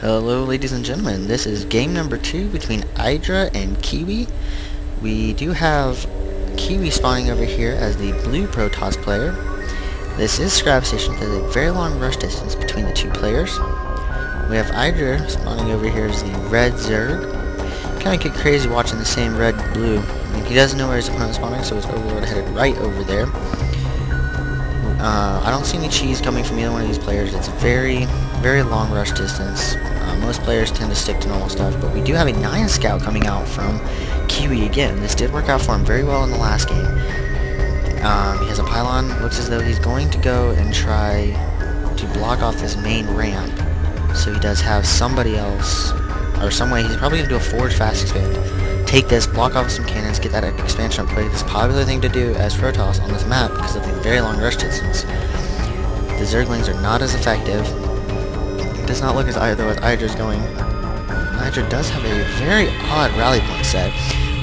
Hello ladies and gentlemen, this is game number 2 between Idra and Kiwi. We do have Kiwi spawning over here as the blue Protoss player. This is Scrap Station, there's a very long rush distance between the two players. We have Idra spawning over here as the red Zerg. Kinda get crazy watching the same red-blue. I mean, he doesn't know where his opponent's spawning, so his overlord headed right over there. I don't see any cheese coming from either one of these players. It's a very long rush distance. Most players tend to stick to normal stuff, but we do have a 9 scout coming out from Kiwi again. This did work out for him very well in the last game. He has a pylon. Looks as though he's going to go and try to block off this main ramp. So he does have somebody else, or some way. He's probably going to do a forward fast expand. Take this, block off some cannons, get that expansion up quick. This is a popular thing to do as Protoss on this map because of the very long rush distance. The Zerglings are not as effective. It does not look as though Idra's going. Idra does have a very odd rally point set.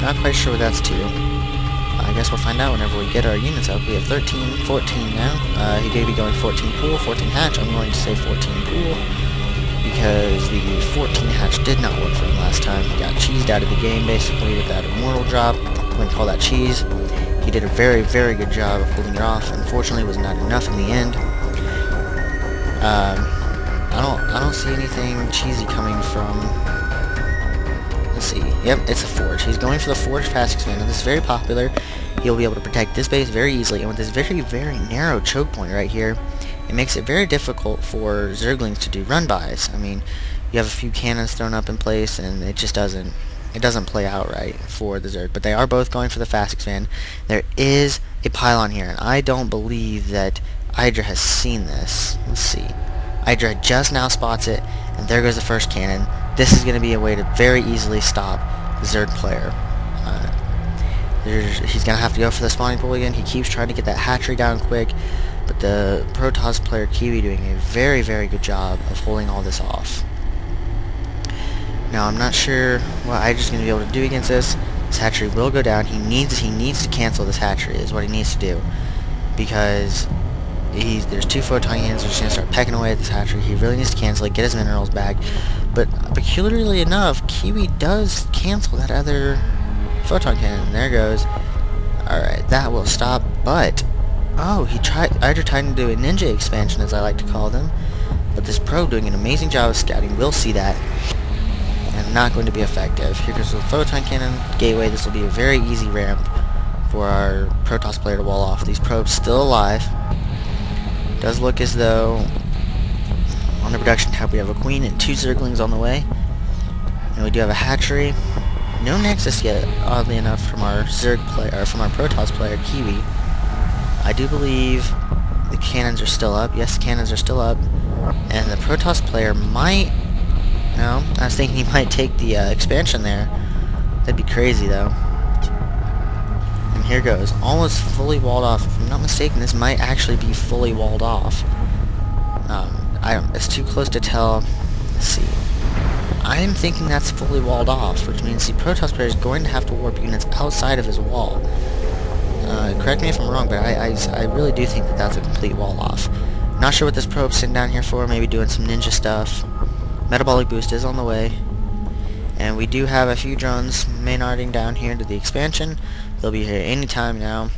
Not quite sure what that's to. I guess we'll find out whenever we get our units up. We have 13, 14 now. He could be going 14 pool, 14 hatch. I'm going to say 14 pool, because the 14 hatch did not work for him last time. He got cheesed out of the game basically with that immortal drop. I'm going to call that cheese. He did a very good job of pulling it off. Unfortunately, it was not enough in the end. I don't see anything cheesy coming from. Let's see. Yep, it's a forge. He's going for the forge fast expand. This is very popular. He'll be able to protect this base very easily, and with this very narrow choke point right here, it makes it very difficult for Zerglings to do run-bys. I mean, you have a few cannons thrown up in place, and it just doesn't play out right for the Zerg. But they are both going for the fast expand. There is a pylon here, and I don't believe that Idra has seen this. Let's see. Idra just now spots it, and there goes the first cannon. This is going to be a way to very easily stop the Zerg player. He's going to have to go for the spawning pool again. He keeps trying to get that hatchery down quick, but the Protoss player Kiwi doing a very good job of holding all this off. Now I'm not sure what Idra's going to be able to do against this. This hatchery will go down. He needs to cancel this hatchery is what he needs to do, because there's 2 photon cannons that are just going to start pecking away at this hatchery. He really needs to cancel it, get his minerals back. But peculiarly enough, Kiwi does cancel that other photon cannon. There goes. Alright, that will stop, but oh, Idra tried to do a ninja expansion, as I like to call them. But this probe doing an amazing job of scouting. We'll see that. And not going to be effective. Here goes the photon cannon gateway. This will be a very easy ramp for our Protoss player to wall off. These probes still alive. Does look as though on the production tab we have a queen and 2 Zerglings on the way. And we do have a hatchery. No Nexus yet, oddly enough, from our Zerg player, or from our Protoss player Kiwi. I do believe the cannons are still up. Yes, the cannons are still up. And the Protoss player might... No, I was thinking he might take the expansion there. That'd be crazy, though. And here goes. Almost fully walled off. If I'm not mistaken, this might actually be fully walled off. It's too close to tell. Let's see. I'm thinking that's fully walled off, which means the Protoss player is going to have to warp units outside of his wall. Correct me if I'm wrong, but I really do think that that's a complete wall off. Not sure what this probe's sitting down here for, maybe doing some ninja stuff. Metabolic boost is on the way. And we do have a few drones maynarding down here to the expansion. They'll be here anytime now.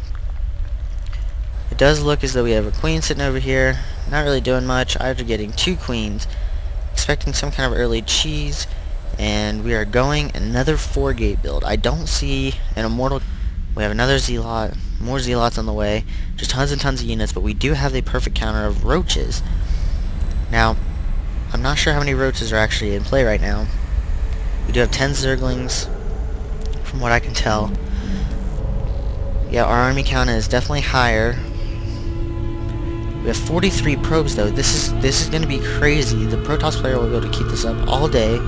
It does look as though we have a queen sitting over here. Not really doing much. Either getting 2 queens. Expecting some kind of early cheese. And we are going another 4-gate build. I don't see an immortal... We have another Zealot, more Zealots on the way, just tons and tons of units, but we do have the perfect counter of roaches. Now, I'm not sure how many roaches are actually in play right now. We do have 10 Zerglings, from what I can tell. Yeah, our army count is definitely higher. We have 43 probes though. This is going to be crazy. The Protoss player will be able to keep this up all day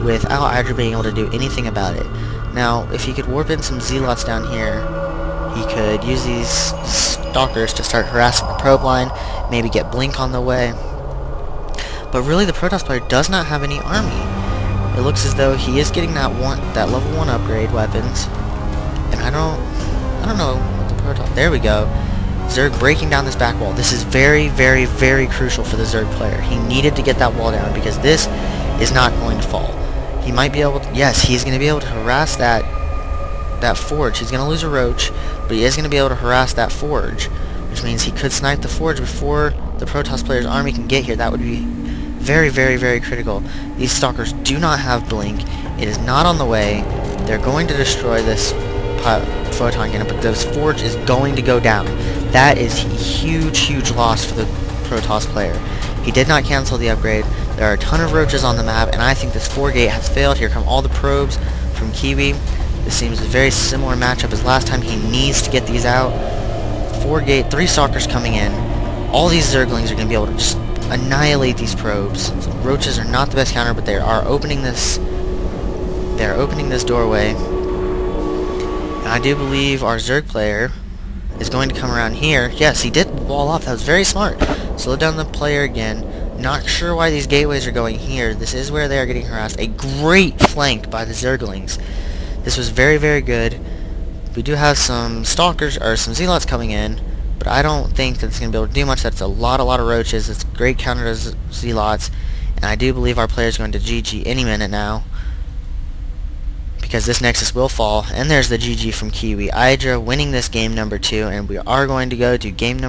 without Idra being able to do anything about it. Now, if he could warp in some Zealots down here, he could use these stalkers to start harassing the probe line, maybe get Blink on the way. But really, the Protoss player does not have any army. It looks as though he is getting that level 1 upgrade weapons, and I don't know what the Protoss... There we go. Zerg breaking down this back wall. This is very crucial for the Zerg player. He needed to get that wall down because this is not going to fall. He might be able to, yes, he's going to be able to harass that forge. He's going to lose a roach, but he is going to be able to harass that forge, which means he could snipe the forge before the Protoss player's army can get here. That would be very, very, very critical. These stalkers do not have blink. It is not on the way. They're going to destroy this photon cannon, but this forge is going to go down. That is a huge, huge loss for the Protoss player. He did not cancel the upgrade. There are a ton of roaches on the map, and I think this 4-gate has failed. Here come all the probes from Kiwi. This seems a very similar matchup as last time. He needs to get these out. 4-gate, 3 stalkers coming in. All these Zerglings are going to be able to just annihilate these probes. So roaches are not the best counter, but they are opening this. They are opening this doorway. And I do believe our Zerg player is going to come around here. Yes, he did wall off. That was very smart. Slow down the player again. Not sure why these gateways are going here. This is where they are getting harassed. A great flank by the Zerglings. This was very, very good. We do have some stalkers, or some zealots coming in, but I don't think that it's going to be able to do much. That's a lot of roaches. It's great counter to zealots, and I do believe our player is going to GG any minute now, because this Nexus will fall. And there's the GG from Kiwi. Idra winning this game number 2, and we are going to go to game number